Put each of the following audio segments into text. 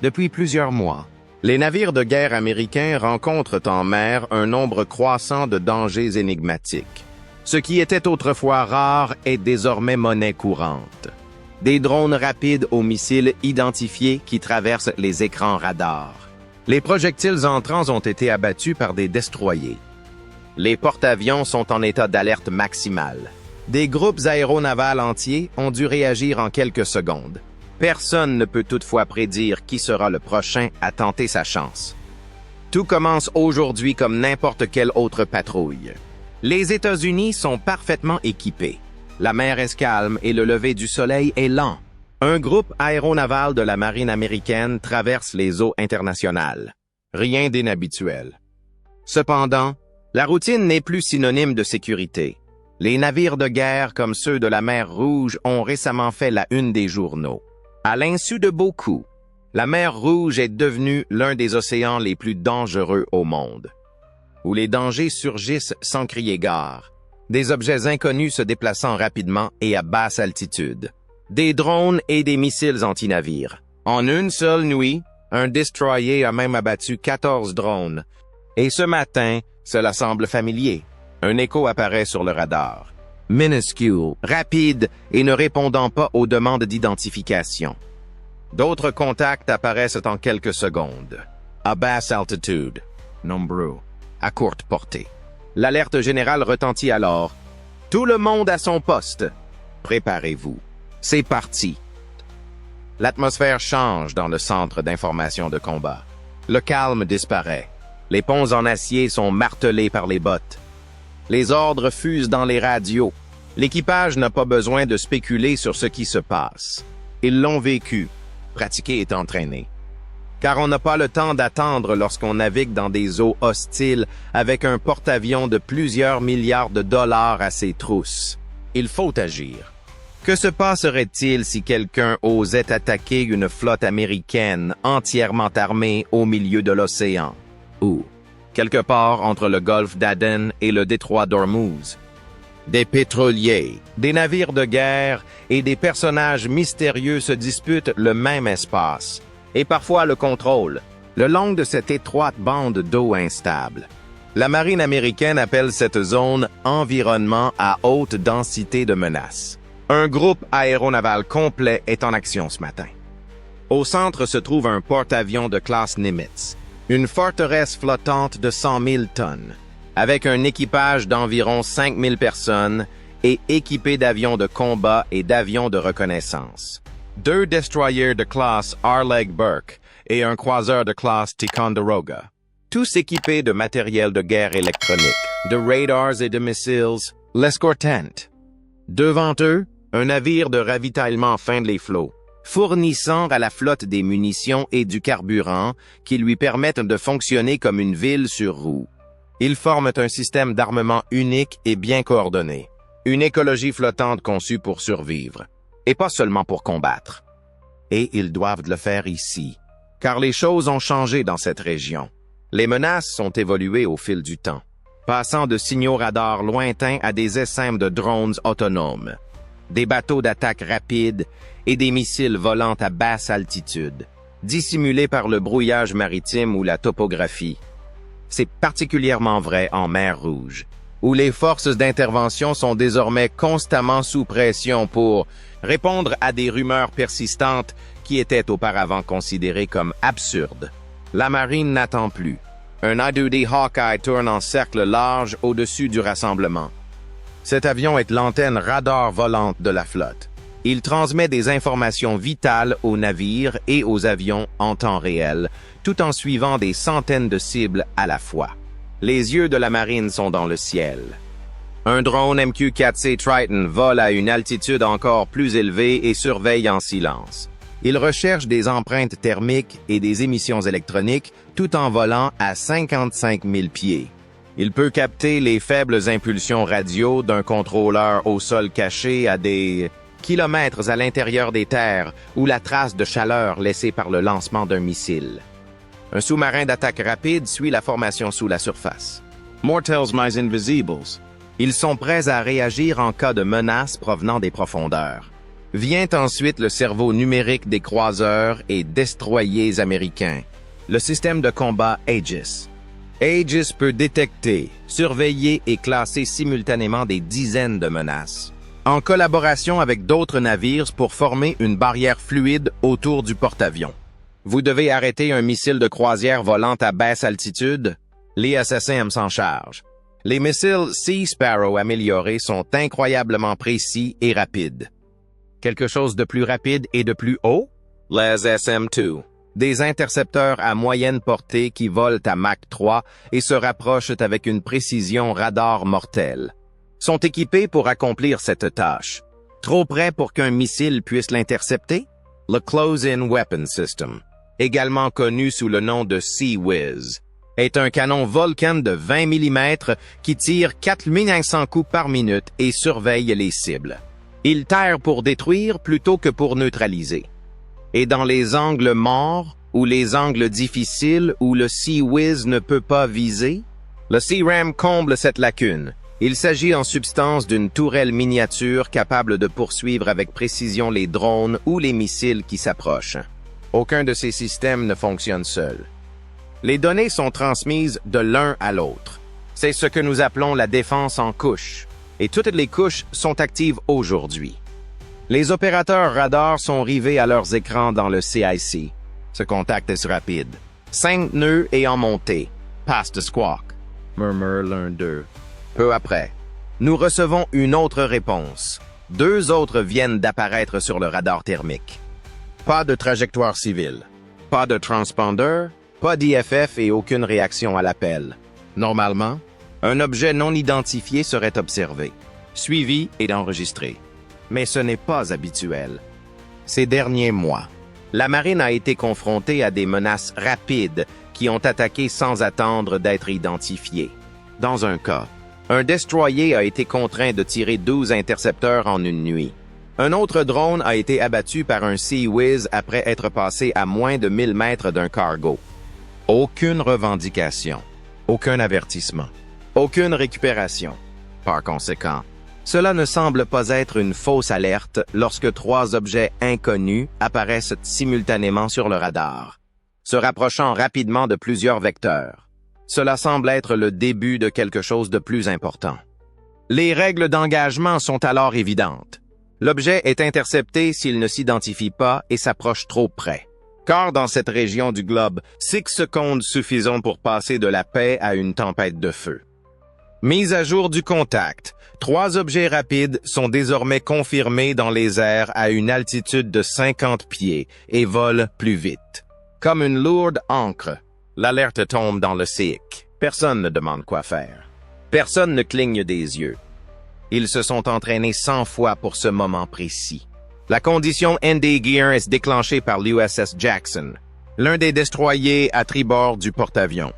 Depuis plusieurs mois, les navires de guerre américains rencontrent en mer un nombre croissant de dangers énigmatiques. Ce qui était autrefois rare est désormais monnaie courante. Des drones rapides aux missiles identifiés qui traversent les écrans radars. Les projectiles entrants ont été abattus par des destroyers. Les porte-avions sont en état d'alerte maximale. Des groupes aéronavals entiers ont dû réagir en quelques secondes. Personne ne peut toutefois prédire qui sera le prochain à tenter sa chance. Tout commence aujourd'hui comme n'importe quelle autre patrouille. Les États-Unis sont parfaitement équipés. La mer est calme et le lever du soleil est lent. Un groupe aéronaval de la marine américaine traverse les eaux internationales. Rien d'inhabituel. Cependant, la routine n'est plus synonyme de sécurité. Les navires de guerre comme ceux de la mer Rouge ont récemment fait la une des journaux. À l'insu de beaucoup, la mer Rouge est devenue l'un des océans les plus dangereux au monde, où les dangers surgissent sans crier gare, des objets inconnus se déplaçant rapidement et à basse altitude, des drones et des missiles anti-navires. En une seule nuit, un destroyer a même abattu 14 drones. Et ce matin, cela semble familier. Un écho apparaît sur le radar. Minuscule, rapide et ne répondant pas aux demandes d'identification. D'autres contacts apparaissent en quelques secondes. À basse altitude, nombreux, à courte portée. L'alerte générale retentit alors. Tout le monde à son poste. Préparez-vous. C'est parti. L'atmosphère change dans le centre d'information de combat. Le calme disparaît. Les ponts en acier sont martelés par les bottes. Les ordres fusent dans les radios. L'équipage n'a pas besoin de spéculer sur ce qui se passe. Ils l'ont vécu, pratiqué et entraîné. Car on n'a pas le temps d'attendre lorsqu'on navigue dans des eaux hostiles avec un porte-avions de plusieurs milliards de dollars à ses trousses. Il faut agir. Que se passerait-il si quelqu'un osait attaquer une flotte américaine entièrement armée au milieu de l'océan? Ou quelque part entre le golfe d'Aden et le détroit d'Ormuz. Des pétroliers, des navires de guerre et des personnages mystérieux se disputent le même espace, et parfois le contrôle, le long de cette étroite bande d'eau instable. La marine américaine appelle cette zone « environnement à haute densité de menaces ». Un groupe aéronaval complet est en action ce matin. Au centre se trouve un porte-avions de classe Nimitz, une forteresse flottante de 100 000 tonnes, avec un équipage d'environ 5 000 personnes et équipé d'avions de combat et d'avions de reconnaissance. 2 destroyers de classe Arleigh Burke et un croiseur de classe Ticonderoga, tous équipés de matériel de guerre électronique, de radars et de missiles, l'escortent. Devant eux, un navire de ravitaillement fin de les flots, fournissant à la flotte des munitions et du carburant qui lui permettent de fonctionner comme une ville sur roues. Ils forment un système d'armement unique et bien coordonné, une écologie flottante conçue pour survivre, et pas seulement pour combattre. Et ils doivent le faire ici, car les choses ont changé dans cette région. Les menaces sont évoluées au fil du temps, passant de signaux radars lointains à des essaims de drones autonomes, des bateaux d'attaque rapides et des missiles volants à basse altitude, dissimulés par le brouillage maritime ou la topographie. C'est particulièrement vrai en mer Rouge, où les forces d'intervention sont désormais constamment sous pression pour répondre à des rumeurs persistantes qui étaient auparavant considérées comme absurdes. La marine n'attend plus. Un A-2D Hawkeye tourne en cercle large au-dessus du rassemblement. Cet avion est l'antenne radar volante de la flotte. Il transmet des informations vitales aux navires et aux avions en temps réel, tout en suivant des centaines de cibles à la fois. Les yeux de la marine sont dans le ciel. Un drone MQ-4C Triton vole à une altitude encore plus élevée et surveille en silence. Il recherche des empreintes thermiques et des émissions électroniques tout en volant à 55 000 pieds. Il peut capter les faibles impulsions radio d'un contrôleur au sol caché à des kilomètres à l'intérieur des terres ou la trace de chaleur laissée par le lancement d'un missile. Un sous-marin d'attaque rapide suit la formation sous la surface. Mortals mais invisibles. Ils sont prêts à réagir en cas de menace provenant des profondeurs. Vient ensuite le cerveau numérique des croiseurs et destroyers américains, le système de combat Aegis. Aegis peut détecter, surveiller et classer simultanément des dizaines de menaces, en collaboration avec d'autres navires pour former une barrière fluide autour du porte-avions. Vous devez arrêter un missile de croisière volant à basse altitude? Les SSM s'en chargent. Les missiles Sea Sparrow améliorés sont incroyablement précis et rapides. Quelque chose de plus rapide et de plus haut? Les SM-2. Des intercepteurs à moyenne portée qui volent à Mach 3 et se rapprochent avec une précision radar mortelle. Sont équipés pour accomplir cette tâche. Trop près pour qu'un missile puisse l'intercepter? Le Close-in Weapon System, également connu sous le nom de Sea Whiz, est un canon Vulcan de 20 mm qui tire 4500 coups par minute et surveille les cibles. Il tire pour détruire plutôt que pour neutraliser. Et dans les angles morts ou les angles difficiles où le Sea Whiz ne peut pas viser, le Sea-Ram comble cette lacune. Il s'agit en substance d'une tourelle miniature capable de poursuivre avec précision les drones ou les missiles qui s'approchent. Aucun de ces systèmes ne fonctionne seul. Les données sont transmises de l'un à l'autre. C'est ce que nous appelons la défense en couches. Et toutes les couches sont actives aujourd'hui. Les opérateurs radars sont rivés à leurs écrans dans le CIC. Ce contact est rapide. 5 nœuds et en montée. Passe de squawk, murmure l'un d'eux. Peu après, nous recevons une autre réponse. 2 autres viennent d'apparaître sur le radar thermique. Pas de trajectoire civile, pas de transponder, pas d'IFF et aucune réaction à l'appel. Normalement, un objet non identifié serait observé, suivi et enregistré. Mais ce n'est pas habituel. Ces derniers mois, la marine a été confrontée à des menaces rapides qui ont attaqué sans attendre d'être identifiées. Dans un cas, un destroyer a été contraint de tirer 12 intercepteurs en une nuit. Un autre drone a été abattu par un Sea Whiz après être passé à moins de 1000 mètres d'un cargo. Aucune revendication, aucun avertissement, aucune récupération. Par conséquent, cela ne semble pas être une fausse alerte lorsque 3 objets inconnus apparaissent simultanément sur le radar, se rapprochant rapidement de plusieurs vecteurs. Cela semble être le début de quelque chose de plus important. Les règles d'engagement sont alors évidentes. L'objet est intercepté s'il ne s'identifie pas et s'approche trop près. Car dans cette région du globe, 6 secondes suffisent pour passer de la paix à une tempête de feu. Mise à jour du contact. 3 objets rapides sont désormais confirmés dans les airs à une altitude de 50 pieds et volent plus vite. Comme une lourde ancre, l'alerte tombe dans le SIC. Personne ne demande quoi faire. Personne ne cligne des yeux. Ils se sont entraînés 100 fois pour ce moment précis. La condition ND Gear est déclenchée par l'USS Jackson, l'un des destroyers à tribord du porte-avions.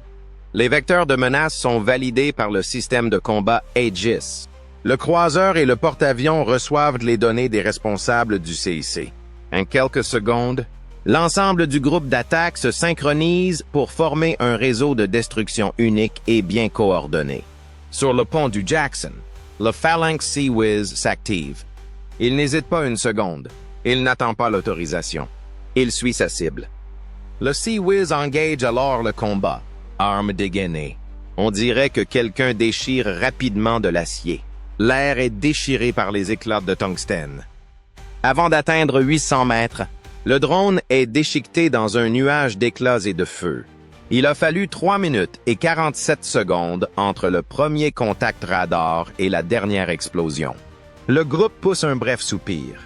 Les vecteurs de menace sont validés par le système de combat Aegis. Le croiseur et le porte-avions reçoivent les données des responsables du CIC. En quelques secondes, l'ensemble du groupe d'attaque se synchronise pour former un réseau de destruction unique et bien coordonné. Sur le pont du Jackson, le Phalanx Sea Whiz s'active. Il n'hésite pas une seconde. Il n'attend pas l'autorisation. Il suit sa cible. Le Sea Whiz engage alors le combat, arme dégainée. On dirait que quelqu'un déchire rapidement de l'acier. L'air est déchiré par les éclats de tungstène. Avant d'atteindre 800 mètres, le drone est déchiqueté dans un nuage d'éclats et de feu. Il a fallu 3 minutes et 47 secondes entre le premier contact radar et la dernière explosion. Le groupe pousse un bref soupir.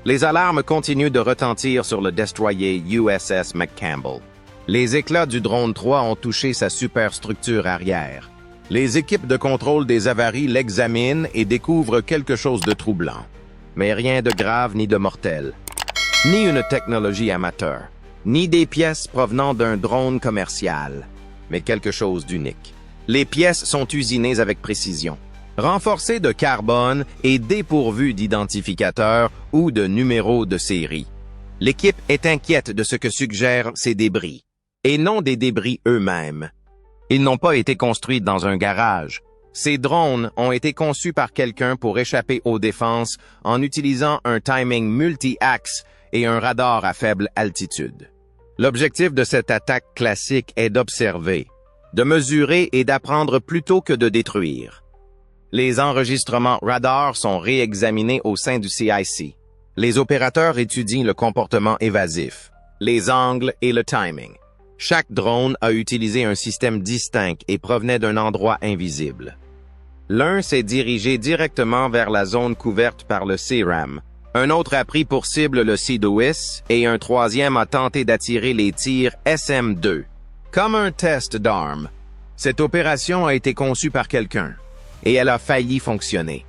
Les alarmes continuent de retentir sur le destroyer USS McCampbell. Les éclats du drone 3 ont touché sa superstructure arrière. Les équipes de contrôle des avaries l'examinent et découvrent quelque chose de troublant. Mais rien de grave ni de mortel. Ni une technologie amateur, ni des pièces provenant d'un drone commercial, mais quelque chose d'unique. Les pièces sont usinées avec précision, renforcées de carbone et dépourvues d'identificateurs ou de numéros de série. L'équipe est inquiète de ce que suggèrent ces débris, et non des débris eux-mêmes. Ils n'ont pas été construits dans un garage. Ces drones ont été conçus par quelqu'un pour échapper aux défenses en utilisant un timing multi-axe et un radar à faible altitude. L'objectif de cette attaque classique est d'observer, de mesurer et d'apprendre plutôt que de détruire. Les enregistrements radar sont réexaminés au sein du CIC. Les opérateurs étudient le comportement évasif, les angles et le timing. Chaque drone a utilisé un système distinct et provenait d'un endroit invisible. L'un s'est dirigé directement vers la zone couverte par le CRAM. Un autre a pris pour cible le CDOIS et un troisième a tenté d'attirer les tirs SM-2. Comme un test d'armes, cette opération a été conçue par quelqu'un et elle a failli fonctionner.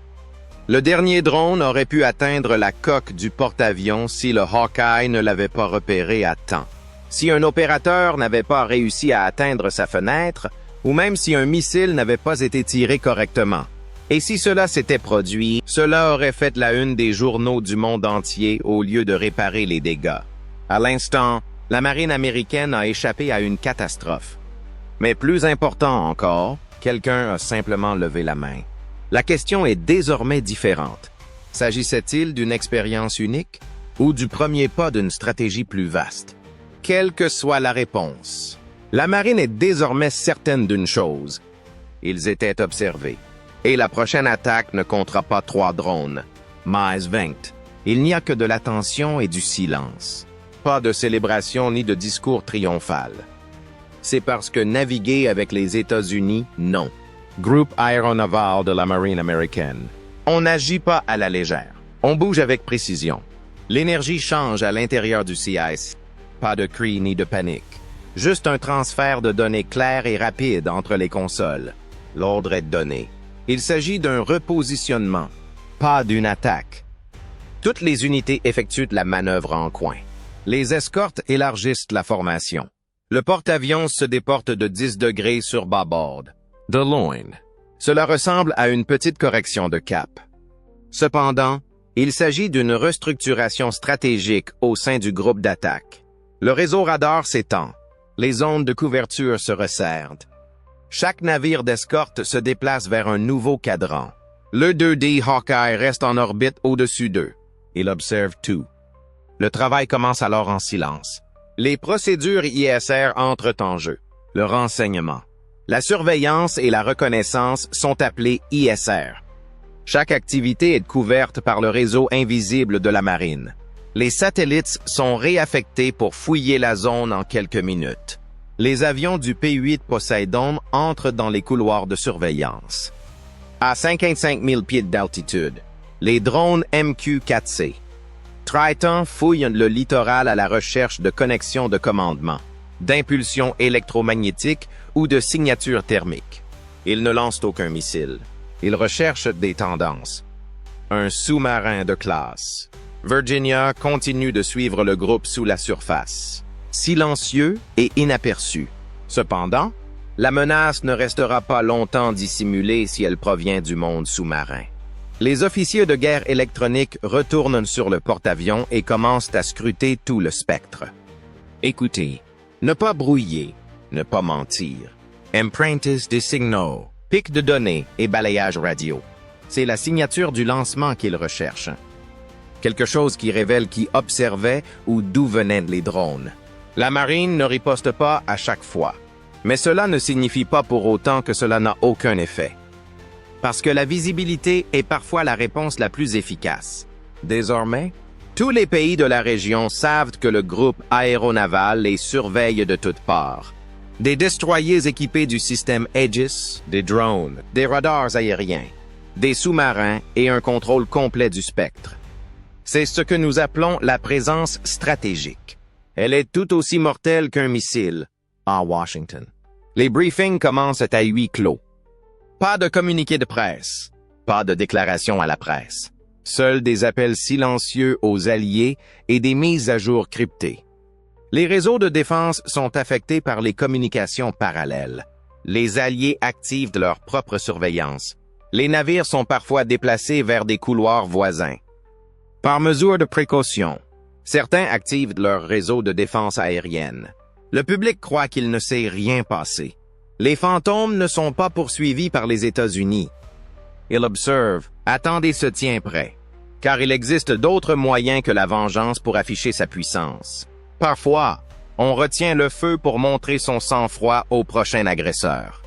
Le dernier drone aurait pu atteindre la coque du porte-avions si le Hawkeye ne l'avait pas repéré à temps. Si un opérateur n'avait pas réussi à atteindre sa fenêtre, ou même si un missile n'avait pas été tiré correctement. Et si cela s'était produit, cela aurait fait la une des journaux du monde entier au lieu de réparer les dégâts. À l'instant, la marine américaine a échappé à une catastrophe. Mais plus important encore, quelqu'un a simplement levé la main. La question est désormais différente. S'agissait-il d'une expérience unique ou du premier pas d'une stratégie plus vaste? Quelle que soit la réponse, la marine est désormais certaine d'une chose. Ils étaient observés. Et la prochaine attaque ne comptera pas 3 drones, mais 20. Il n'y a que de l'attention et du silence. Pas de célébration ni de discours triomphal. C'est parce que naviguer avec les États-Unis, non. Groupe aéronaval de la marine américaine. On n'agit pas à la légère. On bouge avec précision. L'énergie change à l'intérieur du CIS. Pas de cris ni de panique. Juste un transfert de données clair et rapide entre les consoles. L'ordre est donné. Il s'agit d'un repositionnement, pas d'une attaque. Toutes les unités effectuent la manœuvre en coin. Les escortes élargissent la formation. Le porte-avions se déporte de 10 degrés sur bâbord. De loin. Cela ressemble à une petite correction de cap. Cependant, il s'agit d'une restructuration stratégique au sein du groupe d'attaque. Le réseau radar s'étend. Les zones de couverture se resserrent. Chaque navire d'escorte se déplace vers un nouveau cadran. Le 2D Hawkeye reste en orbite au-dessus d'eux. Il observe tout. Le travail commence alors en silence. Les procédures ISR entrent en jeu. Le renseignement, la surveillance et la reconnaissance sont appelées ISR. Chaque activité est couverte par le réseau invisible de la marine. Les satellites sont réaffectés pour fouiller la zone en quelques minutes. Les avions du P-8 Poseidon entrent dans les couloirs de surveillance. À 55 000 pieds d'altitude, les drones MQ-4C. Triton fouillent le littoral à la recherche de connexions de commandement, d'impulsions électromagnétiques ou de signatures thermiques. Ils ne lancent aucun missile. Ils recherchent des tendances. Un sous-marin de classe. Virginia continue de suivre le groupe sous la surface. Silencieux et inaperçu. Cependant, la menace ne restera pas longtemps dissimulée si elle provient du monde sous-marin. Les officiers de guerre électronique retournent sur le porte-avions et commencent à scruter tout le spectre. Écoutez, ne pas brouiller, ne pas mentir. Empreintes des signaux, pics de données et balayage radio. C'est la signature du lancement qu'ils recherchent. Quelque chose qui révèle qui observait ou d'où venaient les drones. La marine ne riposte pas à chaque fois. Mais cela ne signifie pas pour autant que cela n'a aucun effet. Parce que la visibilité est parfois la réponse la plus efficace. Désormais, tous les pays de la région savent que le groupe aéronaval les surveille de toutes parts. Des destroyers équipés du système Aegis, des drones, des radars aériens, des sous-marins et un contrôle complet du spectre. C'est ce que nous appelons la présence stratégique. Elle est tout aussi mortelle qu'un missile, à Washington. Les briefings commencent à huis clos. Pas de communiqué de presse, pas de déclaration à la presse. Seuls des appels silencieux aux alliés et des mises à jour cryptées. Les réseaux de défense sont affectés par les communications parallèles. Les alliés activent leur propre surveillance. Les navires sont parfois déplacés vers des couloirs voisins. Par mesure de précaution, certains activent leur réseau de défense aérienne. Le public croit qu'il ne s'est rien passé. Les fantômes ne sont pas poursuivis par les États-Unis. Il observe, attendez se tient prêt, car il existe d'autres moyens que la vengeance pour afficher sa puissance. Parfois, on retient le feu pour montrer son sang-froid au prochain agresseur.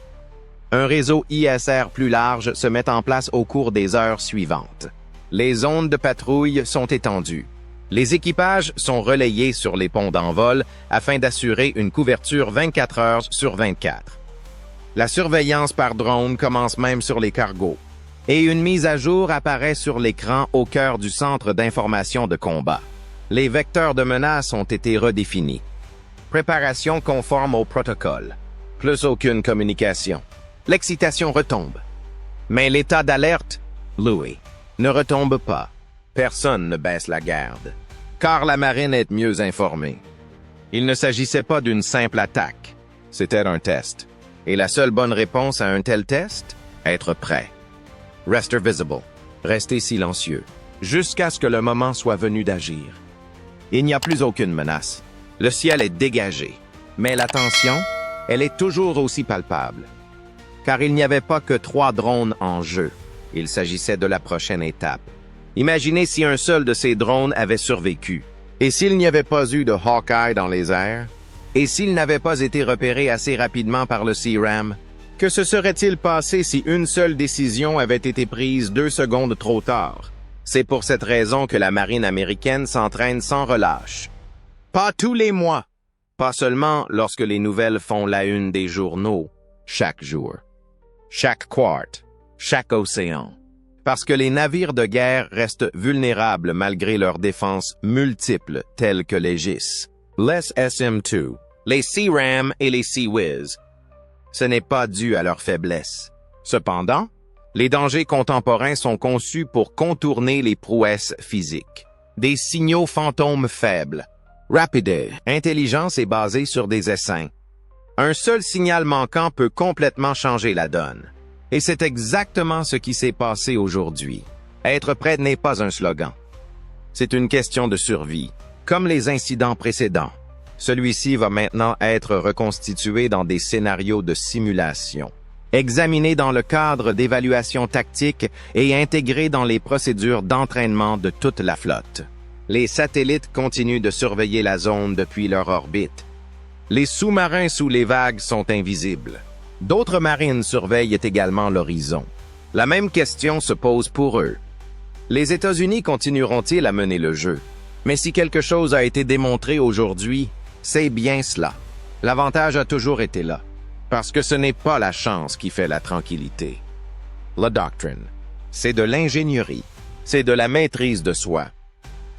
Un réseau ISR plus large se met en place au cours des heures suivantes. Les zones de patrouille sont étendues. Les équipages sont relayés sur les ponts d'envol afin d'assurer une couverture 24 heures sur 24. La surveillance par drone commence même sur les cargos, et une mise à jour apparaît sur l'écran au cœur du centre d'information de combat. Les vecteurs de menace ont été redéfinis. Préparation conforme au protocole. Plus aucune communication. L'excitation retombe. Mais l'état d'alerte, Louis, ne retombe pas. Personne ne baisse la garde, car la marine est mieux informée. Il ne s'agissait pas d'une simple attaque, c'était un test. Et la seule bonne réponse à un tel test? Être prêt. Rester visible, rester silencieux, jusqu'à ce que le moment soit venu d'agir. Il n'y a plus aucune menace. Le ciel est dégagé, mais la tension, elle est toujours aussi palpable. Car il n'y avait pas que 3 drones en jeu. Il s'agissait de la prochaine étape. Imaginez si un seul de ces drones avait survécu. Et s'il n'y avait pas eu de Hawkeye dans les airs? Et s'il n'avait pas été repéré assez rapidement par le CRAM? Que se serait-il passé si une seule décision avait été prise 2 secondes trop tard? C'est pour cette raison que la marine américaine s'entraîne sans relâche. Pas tous les mois. Pas seulement lorsque les nouvelles font la une des journaux. Chaque jour. Chaque quart. Chaque océan. Parce que les navires de guerre restent vulnérables malgré leurs défenses multiples telles que l'Aegis, les SM-2, les CRAM et les Sea-Wiz. Ce n'est pas dû à leur faiblesse. Cependant, les dangers contemporains sont conçus pour contourner les prouesses physiques. Des signaux fantômes faibles. Rapide. Intelligence est basée sur des essaims. Un seul signal manquant peut complètement changer la donne. Et c'est exactement ce qui s'est passé aujourd'hui. Être prêt n'est pas un slogan. C'est une question de survie. Comme les incidents précédents, celui-ci va maintenant être reconstitué dans des scénarios de simulation, examiné dans le cadre d'évaluation tactique et intégré dans les procédures d'entraînement de toute la flotte. Les satellites continuent de surveiller la zone depuis leur orbite. Les sous-marins sous les vagues sont invisibles. D'autres marines surveillent également l'horizon. La même question se pose pour eux. Les États-Unis continueront-ils à mener le jeu? Mais si quelque chose a été démontré aujourd'hui, c'est bien cela. L'avantage a toujours été là, parce que ce n'est pas la chance qui fait la tranquillité. La doctrine, c'est de l'ingénierie, c'est de la maîtrise de soi.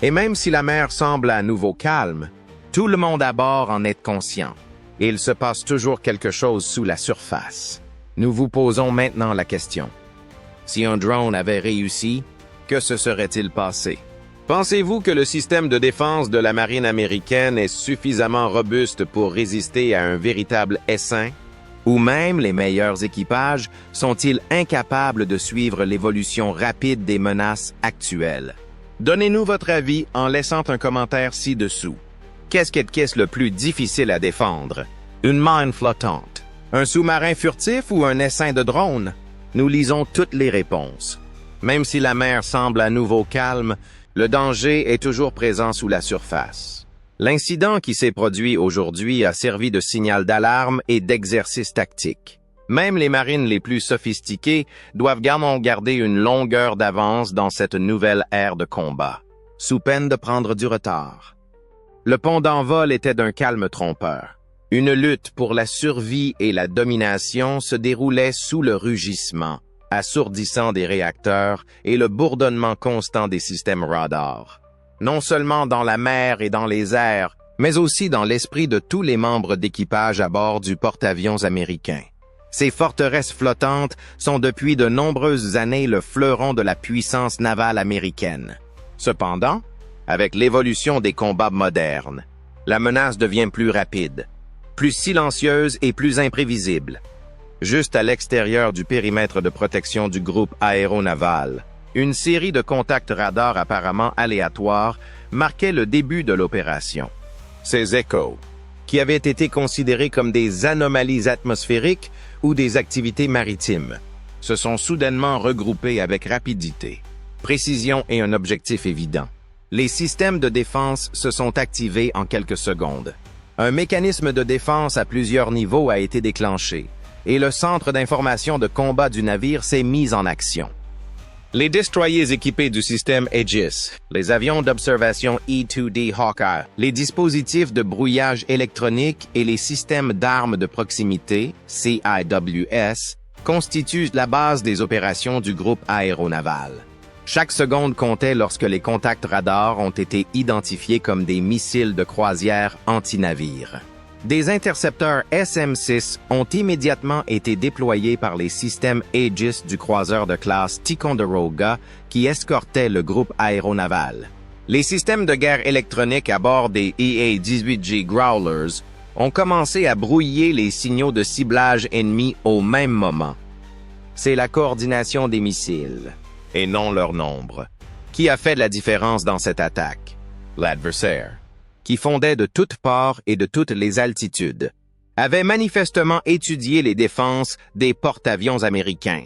Et même si la mer semble à nouveau calme, tout le monde à bord en est conscient. Et il se passe toujours quelque chose sous la surface. Nous vous posons maintenant la question. Si un drone avait réussi, que se serait-il passé? Pensez-vous que le système de défense de la marine américaine est suffisamment robuste pour résister à un véritable essaim? Ou même les meilleurs équipages sont-ils incapables de suivre l'évolution rapide des menaces actuelles? Donnez-nous votre avis en laissant un commentaire ci-dessous. Qu'est-ce le plus difficile à défendre? Une mine flottante? Un sous-marin furtif ou un essaim de drone? Nous lisons toutes les réponses. Même si la mer semble à nouveau calme, le danger est toujours présent sous la surface. L'incident qui s'est produit aujourd'hui a servi de signal d'alarme et d'exercice tactique. Même les marines les plus sophistiquées doivent garder une longueur d'avance dans cette nouvelle ère de combat, sous peine de prendre du retard. Le pont d'envol était d'un calme trompeur. Une lutte pour la survie et la domination se déroulait sous le rugissement assourdissant des réacteurs et le bourdonnement constant des systèmes radars. Non seulement dans la mer et dans les airs, mais aussi dans l'esprit de tous les membres d'équipage à bord du porte-avions américain. Ces forteresses flottantes sont depuis de nombreuses années le fleuron de la puissance navale américaine. Cependant, avec l'évolution des combats modernes, la menace devient plus rapide, plus silencieuse et plus imprévisible. Juste à l'extérieur du périmètre de protection du groupe aéronaval, une série de contacts radars apparemment aléatoires marquait le début de l'opération. Ces échos, qui avaient été considérés comme des anomalies atmosphériques ou des activités maritimes, se sont soudainement regroupés avec rapidité, précision et un objectif évident. Les systèmes de défense se sont activés en quelques secondes. Un mécanisme de défense à plusieurs niveaux a été déclenché, et le centre d'information de combat du navire s'est mis en action. Les destroyers équipés du système Aegis, les avions d'observation E-2D Hawker, les dispositifs de brouillage électronique et les systèmes d'armes de proximité, CIWS, constituent la base des opérations du groupe aéronaval. Chaque seconde comptait lorsque les contacts radars ont été identifiés comme des missiles de croisière anti-navires. Des intercepteurs SM-6 ont immédiatement été déployés par les systèmes Aegis du croiseur de classe Ticonderoga qui escortait le groupe aéronaval. Les systèmes de guerre électronique à bord des EA-18G Growlers ont commencé à brouiller les signaux de ciblage ennemis au même moment. C'est la coordination des missiles, et non leur nombre, qui a fait la différence dans cette attaque. L'adversaire, qui fondait de toutes parts et de toutes les altitudes, avait manifestement étudié les défenses des porte-avions américains,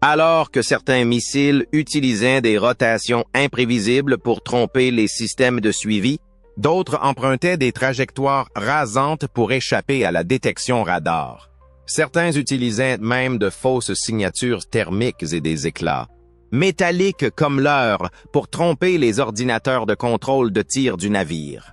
alors que certains missiles utilisaient des rotations imprévisibles pour tromper les systèmes de suivi, d'autres empruntaient des trajectoires rasantes pour échapper à la détection radar. Certains utilisaient même de fausses signatures thermiques et des éclats, métalliques comme l'heure, pour tromper les ordinateurs de contrôle de tir du navire.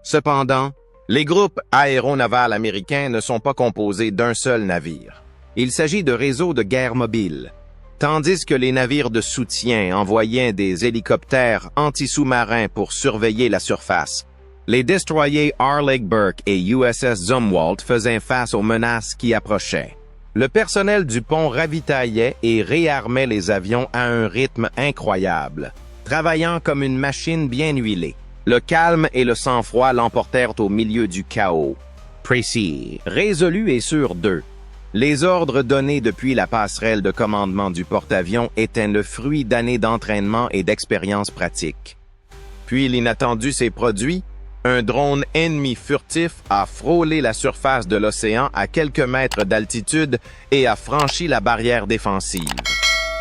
Cependant, les groupes aéronavals américains ne sont pas composés d'un seul navire. Il s'agit de réseaux de guerre mobiles, tandis que les navires de soutien envoyaient des hélicoptères anti-sous-marins pour surveiller la surface. Les destroyers Arleigh Burke et USS Zumwalt faisaient face aux menaces qui approchaient. Le personnel du pont ravitaillait et réarmait les avions à un rythme incroyable, travaillant comme une machine bien huilée. Le calme et le sang-froid l'emportèrent au milieu du chaos. Précis, résolu et sûr d'eux. Les ordres donnés depuis la passerelle de commandement du porte-avions étaient le fruit d'années d'entraînement et d'expérience pratique. Puis l'inattendu s'est produit. Un drone ennemi furtif a frôlé la surface de l'océan à quelques mètres d'altitude et a franchi la barrière défensive.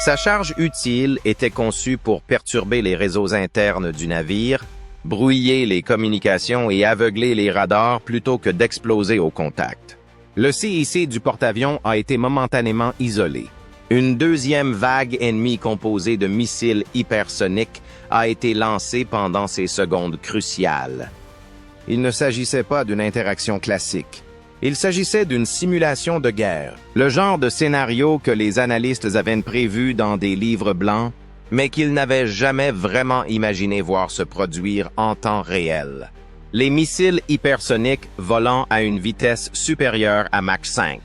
Sa charge utile était conçue pour perturber les réseaux internes du navire, brouiller les communications et aveugler les radars plutôt que d'exploser au contact. Le CIC du porte-avions a été momentanément isolé. Une deuxième vague ennemie composée de missiles hypersoniques a été lancée pendant ces secondes cruciales. Il ne s'agissait pas d'une interaction classique. Il s'agissait d'une simulation de guerre, le genre de scénario que les analystes avaient prévu dans des livres blancs, mais qu'ils n'avaient jamais vraiment imaginé voir se produire en temps réel. Les missiles hypersoniques volant à une vitesse supérieure à Mach 5.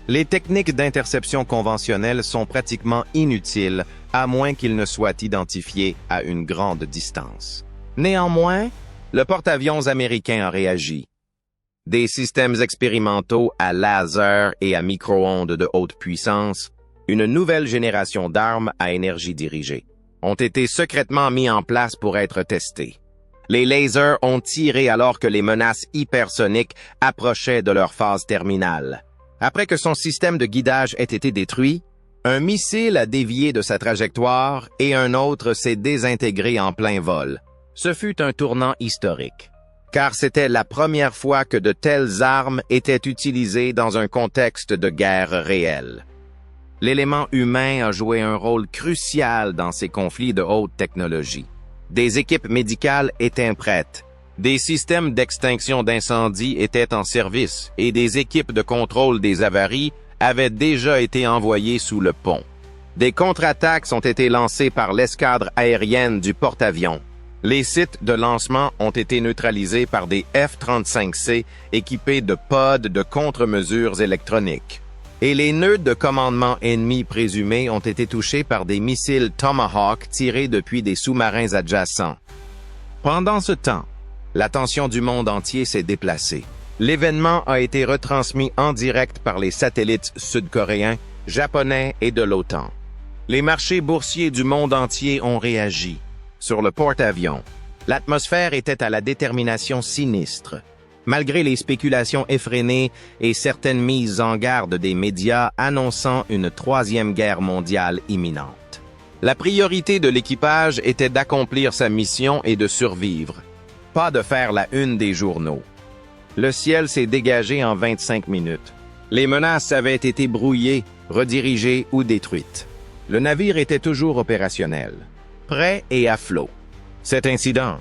Les techniques d'interception conventionnelles sont pratiquement inutiles, à moins qu'ils ne soient identifiés à une grande distance. Néanmoins, le porte-avions américain a réagi. Des systèmes expérimentaux à laser et à micro-ondes de haute puissance, une nouvelle génération d'armes à énergie dirigée, ont été secrètement mis en place pour être testés. Les lasers ont tiré alors que les menaces hypersoniques approchaient de leur phase terminale. Après que son système de guidage ait été détruit, un missile a dévié de sa trajectoire et un autre s'est désintégré en plein vol. Ce fut un tournant historique, car c'était la première fois que de telles armes étaient utilisées dans un contexte de guerre réelle. L'élément humain a joué un rôle crucial dans ces conflits de haute technologie. Des équipes médicales étaient prêtes, des systèmes d'extinction d'incendie étaient en service et des équipes de contrôle des avaries avaient déjà été envoyées sous le pont. Des contre-attaques ont été lancées par l'escadre aérienne du porte-avions. Les sites de lancement ont été neutralisés par des F-35C équipés de pods de contre-mesures électroniques. Et les nœuds de commandement ennemis présumés ont été touchés par des missiles Tomahawk tirés depuis des sous-marins adjacents. Pendant ce temps, l'attention du monde entier s'est déplacée. L'événement a été retransmis en direct par les satellites sud-coréens, japonais et de l'OTAN. Les marchés boursiers du monde entier ont réagi. Sur le porte-avions, l'atmosphère était à la détermination sinistre. malgré les spéculations effrénées et certaines mises en garde des médias annonçant une troisième guerre mondiale imminente. La priorité de l'équipage était d'accomplir sa mission et de survivre, pas de faire la une des journaux. Le ciel s'est dégagé en 25 minutes. Les menaces avaient été brouillées, redirigées ou détruites. Le navire était toujours opérationnel, prêt et à flot. Cet incident,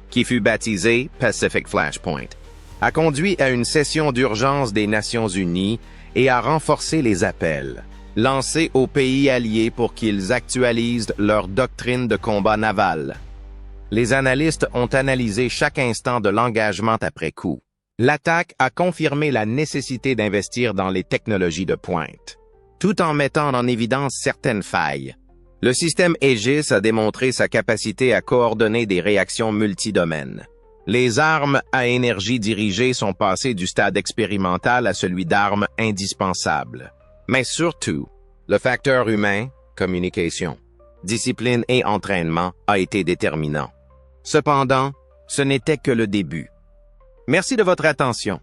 qui fut baptisé Pacific Flashpoint, a conduit à une session d'urgence des Nations Unies et a renforcé les appels, lancés aux pays alliés pour qu'ils actualisent leur doctrine de combat naval. Les analystes ont analysé chaque instant de l'engagement après coup. L'attaque a confirmé la nécessité d'investir dans les technologies de pointe, tout en mettant en évidence certaines failles. Le système Aegis a démontré sa capacité à coordonner des réactions multidomaines. Les armes à énergie dirigée sont passées du stade expérimental à celui d'armes indispensables. Mais surtout, le facteur humain, communication, discipline et entraînement a été déterminant. Cependant, ce n'était que le début. Merci de votre attention.